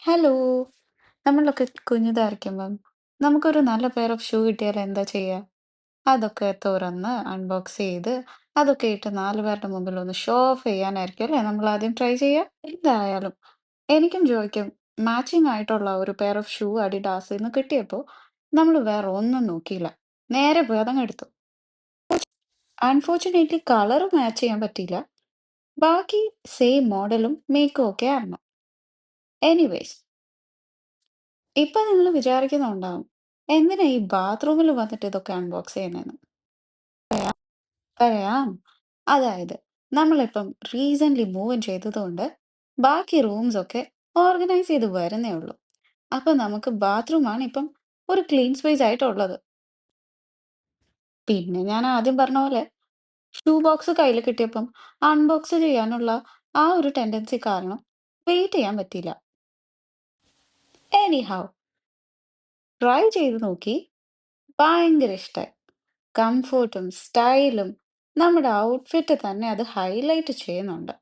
Hello. നമ്മളൊക്കെ കുഞ്ഞിതായിരിക്കുമ്പം നമുക്കൊരു നല്ല പെയർ ഓഫ് ഷൂ കിട്ടിയാൽ എന്താ ചെയ്യുക? അതൊക്കെ തുറന്ന് അൺബോക്സ് ചെയ്ത് അതൊക്കെ ഇട്ട് 4 പേരുടെ മുമ്പിൽ ഒന്ന് ഷോ ഓഫ് ചെയ്യാനായിരിക്കും അല്ലേ നമ്മൾ ആദ്യം ട്രൈ ചെയ്യുക? എന്തായാലും എനിക്കും ജോയ്ക്കും മാച്ചിങ് ആയിട്ടുള്ള ഒരു പെയർ ഓഫ് ഷൂ അഡിഡാസിൽ നിന്ന് കിട്ടിയപ്പോൾ നമ്മൾ വേറെ ഒന്നും നോക്കിയില്ല. നേരെ പോയി അതങ്ങ് എടുത്തു. അൺഫോർച്ചുനേറ്റ്ലി കളർ മാച്ച് ചെയ്യാൻ പറ്റിയില്ല. ബാക്കി സെയിം മോഡലും മേക്കും ഒക്കെ ആയിരുന്നു. എനിവേസ് ഇപ്പൊ നിങ്ങൾ വിചാരിക്കുന്നുണ്ടാവും, എന്തിനാ ഈ ബാത്റൂമിൽ വന്നിട്ട് ഇതൊക്കെ അൺബോക്സ് ചെയ്യുന്നതെന്ന്? പറയാം. അതായത്, നമ്മളിപ്പം റീസെൻ്റ്ലി മൂവ് ഇൻ ചെയ്തതുകൊണ്ട് ബാക്കി റൂംസ് ഒക്കെ ഓർഗനൈസ് ചെയ്ത് വരുന്നേ ഉള്ളൂ. അപ്പൊ നമുക്ക് ബാത്റൂമാണ് ഇപ്പം ഒരു ക്ലീൻ സ്പേസ് ആയിട്ടുള്ളത്. പിന്നെ ഞാൻ ആദ്യം പറഞ്ഞ പോലെ ഷൂ ബോക്സ് കയ്യിൽ കിട്ടിയപ്പം അൺബോക്സ് ചെയ്യാനുള്ള ആ ഒരു ടെൻഡൻസി കാരണം വെയിറ്റ് ചെയ്യാൻ പറ്റിയില്ല. എനിഹൗ ട്രൈ ചെയ്ത് നോക്കി. ഭയങ്കര ഇഷ്ടായി. കംഫർട്ടും സ്റ്റൈലും നമ്മുടെ ഔട്ട്ഫിറ്റ് തന്നെ അത് ഹൈലൈറ്റ് ചെയ്യുന്നുണ്ട്.